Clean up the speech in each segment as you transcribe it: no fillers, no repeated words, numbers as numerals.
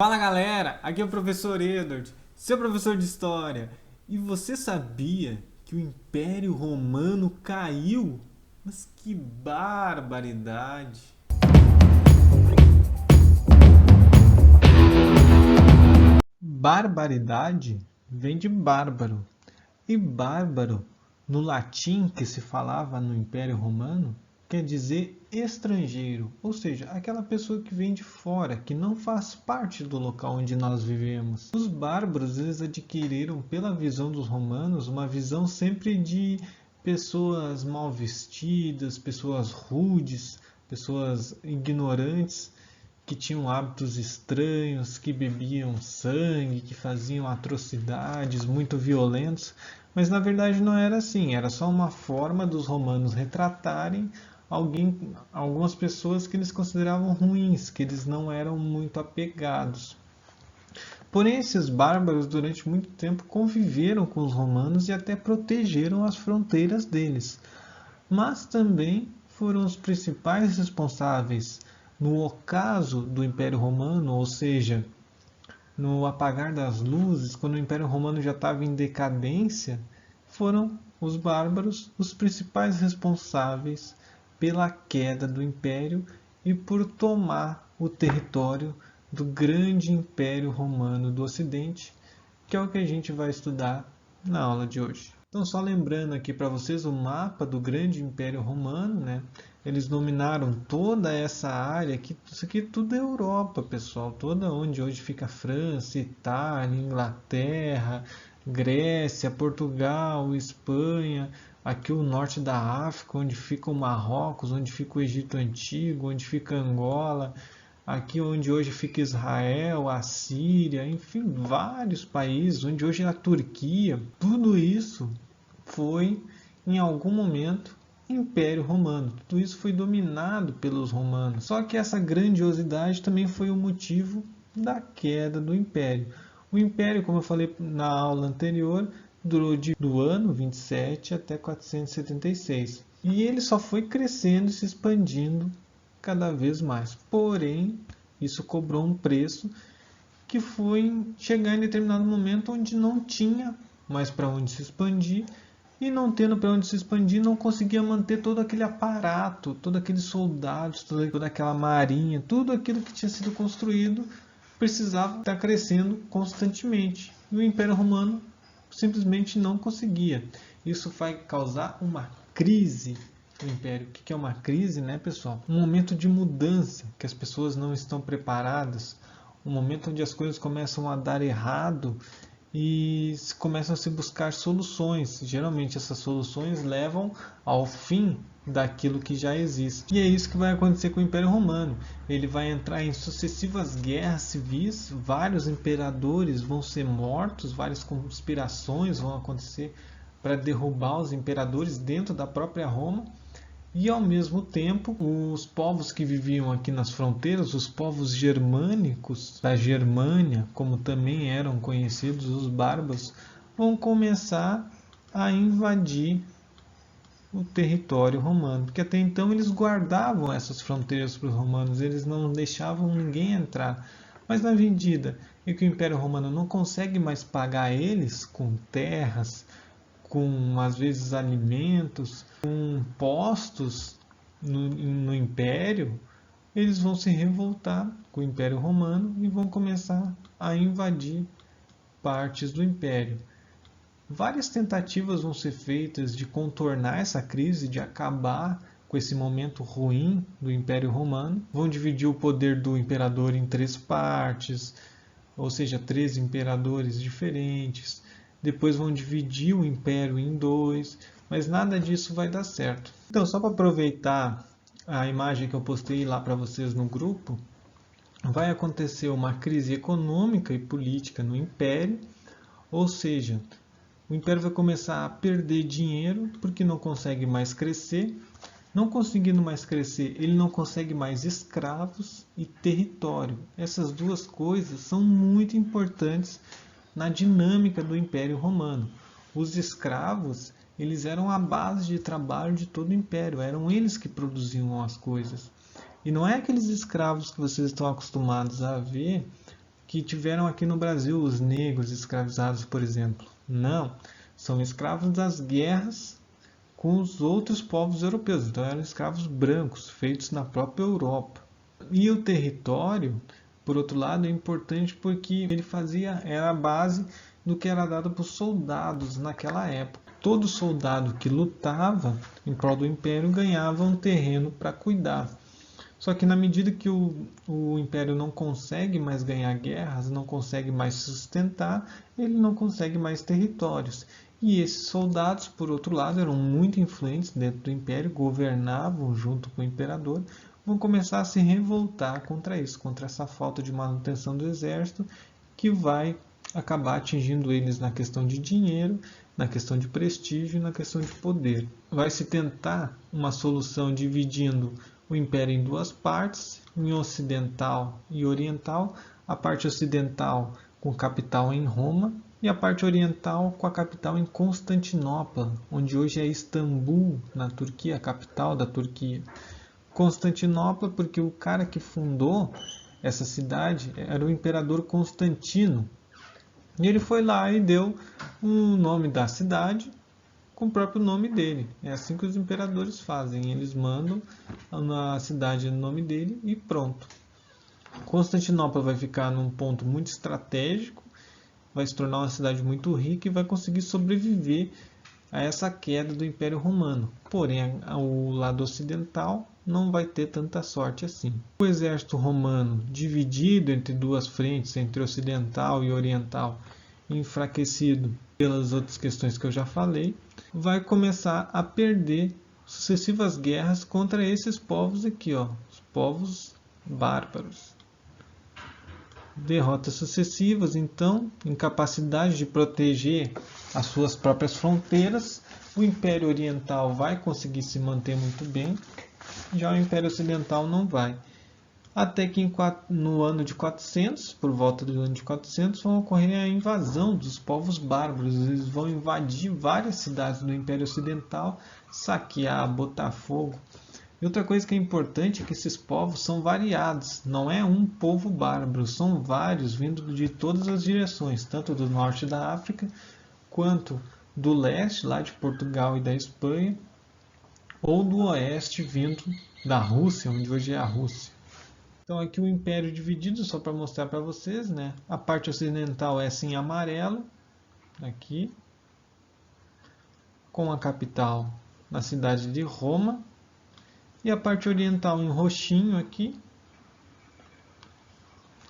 Fala galera, aqui é o professor Edward, seu professor de História. E você sabia que o Império Romano caiu? Mas que barbaridade! Barbaridade vem de bárbaro. E bárbaro, no latim que se falava no Império Romano, quer dizer estrangeiro, ou seja, aquela pessoa que vem de fora, que não faz parte do local onde nós vivemos. Os bárbaros, eles adquiriram, pela visão dos romanos, uma visão sempre de pessoas mal vestidas, pessoas rudes, pessoas ignorantes, que tinham hábitos estranhos, que bebiam sangue, que faziam atrocidades muito violentos, mas na verdade não era assim, era só uma forma dos romanos retratarem algumas pessoas que eles consideravam ruins, que eles não eram muito apegados. Porém, esses bárbaros durante muito tempo conviveram com os romanos e até protegeram as fronteiras deles, mas também foram os principais responsáveis no ocaso do Império Romano, ou seja, no apagar das luzes, quando o Império Romano já estava em decadência, foram os bárbaros os principais responsáveis pela queda do Império e por tomar o território do grande Império Romano do Ocidente, que é o que a gente vai estudar na aula de hoje. Então, só lembrando aqui para vocês o mapa do grande Império Romano, né? Eles dominaram toda essa área, que isso aqui tudo é Europa, pessoal, toda onde hoje fica França, Itália, Inglaterra, Grécia, Portugal, Espanha, aqui o norte da África, onde fica o Marrocos, onde fica o Egito Antigo, onde fica Angola, aqui onde hoje fica Israel, a Síria, enfim, vários países, onde hoje é a Turquia, tudo isso foi, em algum momento, Império Romano. Tudo isso foi dominado pelos romanos. Só que essa grandiosidade também foi o motivo da queda do Império. O Império, como eu falei na aula anterior, durou do ano 27 até 476. E ele só foi crescendo e se expandindo cada vez mais. Porém, isso cobrou um preço que foi chegar em determinado momento onde não tinha mais para onde se expandir, e não tendo para onde se expandir, não conseguia manter todo aquele aparato, todos aqueles soldados, toda aquela marinha, tudo aquilo que tinha sido construído precisava estar crescendo constantemente. E o Império Romano simplesmente não conseguia. Isso vai causar uma crise no Império. O que é uma crise, né, pessoal? Um momento de mudança, que as pessoas não estão preparadas, um momento onde as coisas começam a dar errado e começam a se buscar soluções. Geralmente essas soluções levam ao fim daquilo que já existe. E é isso que vai acontecer com o Império Romano. Ele vai entrar em sucessivas guerras civis, vários imperadores vão ser mortos, várias conspirações vão acontecer para derrubar os imperadores dentro da própria Roma. E ao mesmo tempo, os povos que viviam aqui nas fronteiras, os povos germânicos da Germânia, como também eram conhecidos os bárbaros, vão começar a invadir o território romano, porque até então eles guardavam essas fronteiras para os romanos, eles não deixavam ninguém entrar. Mas na medida em que o Império Romano não consegue mais pagar eles com terras, com às vezes alimentos, com postos no Império, eles vão se revoltar com o Império Romano e vão começar a invadir partes do Império. Várias tentativas vão ser feitas de contornar essa crise, de acabar com esse momento ruim do Império Romano. Vão dividir o poder do imperador em três partes, ou seja, três imperadores diferentes. Depois vão dividir o império em dois, mas nada disso vai dar certo. Então, só para aproveitar a imagem que eu postei lá para vocês no grupo, vai acontecer uma crise econômica e política no império, ou seja, o império vai começar a perder dinheiro porque não consegue mais crescer. Não conseguindo mais crescer, ele não consegue mais escravos e território. Essas duas coisas são muito importantes na dinâmica do Império Romano. Os escravos, eles eram a base de trabalho de todo o Império, eram eles que produziam as coisas. E não é aqueles escravos que vocês estão acostumados a ver que tiveram aqui no Brasil os negros escravizados, por exemplo. Não, são escravos das guerras com os outros povos europeus. Então eram escravos brancos, feitos na própria Europa. E o território, por outro lado, é importante porque ele era a base do que era dado para os soldados naquela época. Todo soldado que lutava em prol do Império ganhava um terreno para cuidar. Só que na medida que o Império não consegue mais ganhar guerras, não consegue mais sustentar, ele não consegue mais territórios. E esses soldados, por outro lado, eram muito influentes dentro do Império, governavam junto com o Imperador, vão começar a se revoltar contra isso, contra essa falta de manutenção do exército, que vai acabar atingindo eles na questão de dinheiro, na questão de prestígio e na questão de poder. Vai se tentar uma solução dividindo o Império em duas partes, em ocidental e oriental, a parte ocidental com capital em Roma e a parte oriental com a capital em Constantinopla, onde hoje é Istambul, na Turquia, a capital da Turquia. Constantinopla porque o cara que fundou essa cidade era o imperador Constantino. E ele foi lá e deu o nome da cidade com o próprio nome dele. É assim que os imperadores fazem. Eles mandam na cidade o nome dele e pronto. Constantinopla vai ficar num ponto muito estratégico, vai se tornar uma cidade muito rica e vai conseguir sobreviver a essa queda do Império Romano. Porém, o lado ocidental não vai ter tanta sorte assim. O exército romano, dividido entre duas frentes, entre ocidental e oriental, enfraquecido pelas outras questões que eu já falei, vai começar a perder sucessivas guerras contra esses povos aqui, ó, os povos bárbaros. Derrotas sucessivas, então, incapacidade de proteger as suas próprias fronteiras, o Império Oriental vai conseguir se manter muito bem, já o Império Ocidental não vai. Até que no ano de 400, por volta do ano de 400, vão ocorrer a invasão dos povos bárbaros. Eles vão invadir várias cidades do Império Ocidental, saquear, botar fogo. E outra coisa que é importante é que esses povos são variados. Não é um povo bárbaro, são vários vindo de todas as direções, tanto do norte da África, quanto do leste, lá de Portugal e da Espanha, ou do oeste, vindo da Rússia, onde hoje é a Rússia. Então aqui o Império dividido, só para mostrar para vocês, né? A parte ocidental é assim amarelo, aqui, com a capital na cidade de Roma, e a parte oriental em roxinho aqui,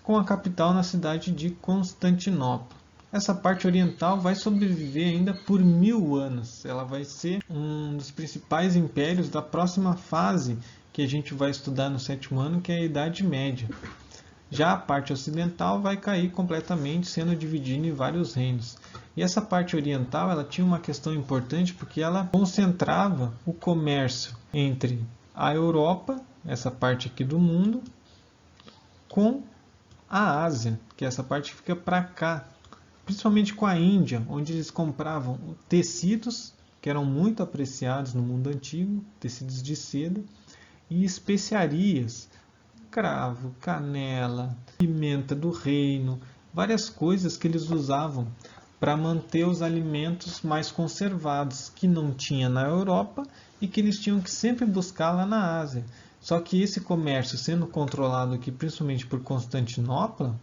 com a capital na cidade de Constantinopla. Essa parte oriental vai sobreviver ainda por 1000 anos. Ela vai ser um dos principais impérios da próxima fase que a gente vai estudar no 7º ano, que é a Idade Média. Já a parte ocidental vai cair completamente, sendo dividida em vários reinos. E essa parte oriental ela tinha uma questão importante porque ela concentrava o comércio entre a Europa, essa parte aqui do mundo, com a Ásia, que é essa parte que fica para cá, principalmente com a Índia, onde eles compravam tecidos que eram muito apreciados no mundo antigo, tecidos de seda, e especiarias, cravo, canela, pimenta do reino, várias coisas que eles usavam para manter os alimentos mais conservados, que não tinha na Europa e que eles tinham que sempre buscar lá na Ásia. Só que esse comércio sendo controlado aqui, principalmente por Constantinopla,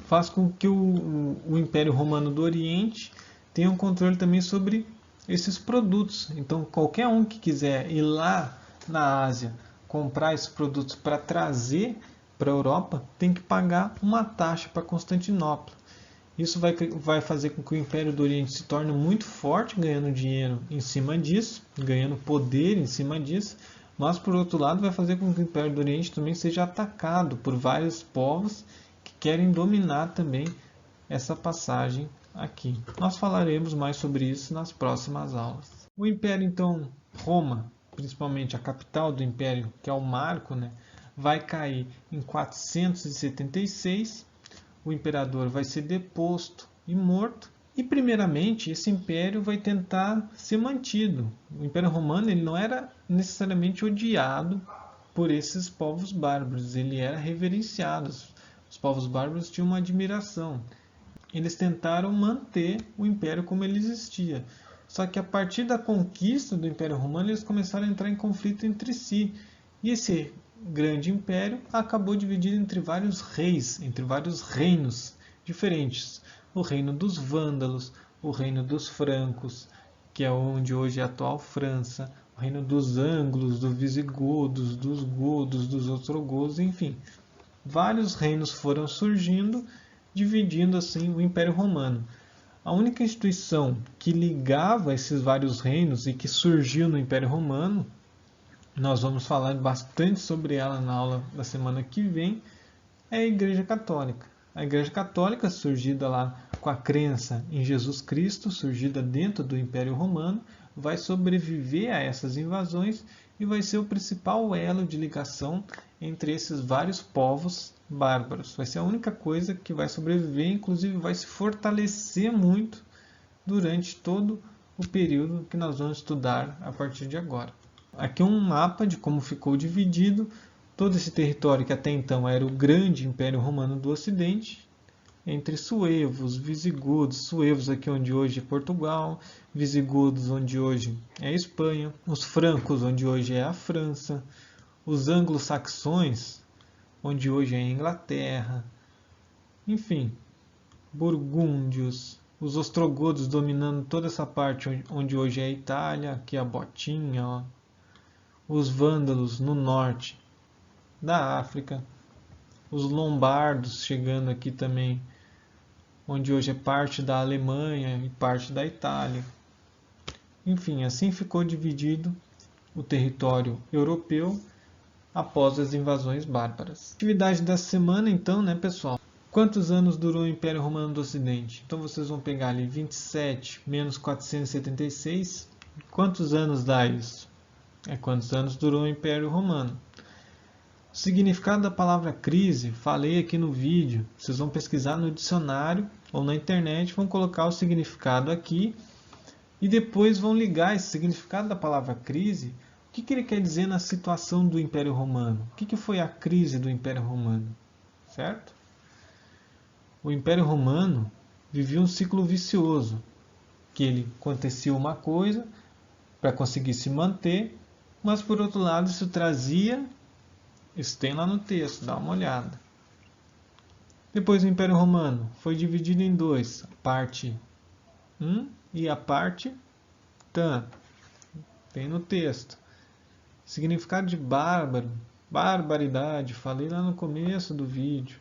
faz com que o Império Romano do Oriente tenha um controle também sobre esses produtos. Então, qualquer um que quiser ir lá na Ásia comprar esses produtos para trazer para a Europa, tem que pagar uma taxa para Constantinopla. Isso vai fazer com que o Império do Oriente se torne muito forte, ganhando dinheiro em cima disso, ganhando poder em cima disso, mas, por outro lado, vai fazer com que o Império do Oriente também seja atacado por vários povos que querem dominar também essa passagem aqui. Nós falaremos mais sobre isso nas próximas aulas. O Império, então, Roma, principalmente a capital do Império, que é o marco, né, vai cair em 476. O imperador vai ser deposto e morto. E, primeiramente, esse império vai tentar ser mantido. O Império Romano ele não era necessariamente odiado por esses povos bárbaros. Ele era reverenciado. Os povos bárbaros tinham uma admiração. Eles tentaram manter o império como ele existia. Só que a partir da conquista do Império Romano, eles começaram a entrar em conflito entre si. E esse grande império acabou dividido entre vários reis, entre vários reinos diferentes. O reino dos vândalos, o reino dos francos, que é onde hoje é a atual França, o reino dos ângulos, dos visigodos, dos godos, dos ostrogodos, enfim. Vários reinos foram surgindo, dividindo assim o Império Romano. A única instituição que ligava esses vários reinos e que surgiu no Império Romano, nós vamos falar bastante sobre ela na aula da semana que vem, é a Igreja Católica. A Igreja Católica, surgida lá com a crença em Jesus Cristo, surgida dentro do Império Romano, vai sobreviver a essas invasões e vai ser o principal elo de ligação entre esses vários povos bárbaros. Vai ser a única coisa que vai sobreviver, inclusive vai se fortalecer muito durante todo o período que nós vamos estudar a partir de agora. Aqui um mapa de como ficou dividido todo esse território que até então era o grande Império Romano do Ocidente, entre suevos, visigodos, suevos aqui onde hoje é Portugal, visigodos onde hoje é a Espanha, os francos onde hoje é a França, os anglo-saxões onde hoje é a Inglaterra, enfim, burgúndios, os ostrogodos dominando toda essa parte onde hoje é a Itália, aqui a botinha, ó. Os vândalos no norte da África, os lombardos chegando aqui também, onde hoje é parte da Alemanha e parte da Itália. Enfim, assim ficou dividido o território europeu após as invasões bárbaras. Atividade da semana então, né, pessoal? Quantos anos durou o Império Romano do Ocidente? Então vocês vão pegar ali 27 menos 476. Quantos anos dá isso? É quantos anos durou o Império Romano. O significado da palavra crise, falei aqui no vídeo. Vocês vão pesquisar no dicionário ou na internet, vão colocar o significado aqui e depois vão ligar esse significado da palavra crise. O que ele quer dizer na situação do Império Romano? O que foi a crise do Império Romano? Certo? O Império Romano vivia um ciclo vicioso, que ele acontecia uma coisa para conseguir se manter, mas por outro lado isso trazia, isso tem lá no texto, dá uma olhada. Depois o Império Romano foi dividido em dois, a parte e a parte Tan, tem no texto. Significado de bárbaro, barbaridade, falei lá no começo do vídeo.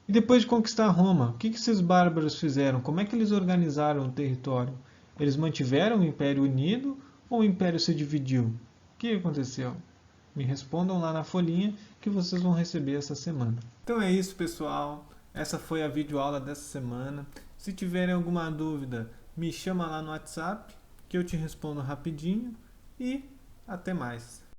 E depois de conquistar Roma, o que esses bárbaros fizeram? Como é que eles organizaram o território? Eles mantiveram o Império unido ou o Império se dividiu? O que aconteceu? Me respondam lá na folhinha que vocês vão receber essa semana. Então é isso, pessoal. Essa foi a videoaula dessa semana. Se tiverem alguma dúvida, me chama lá no WhatsApp que eu te respondo rapidinho e até mais.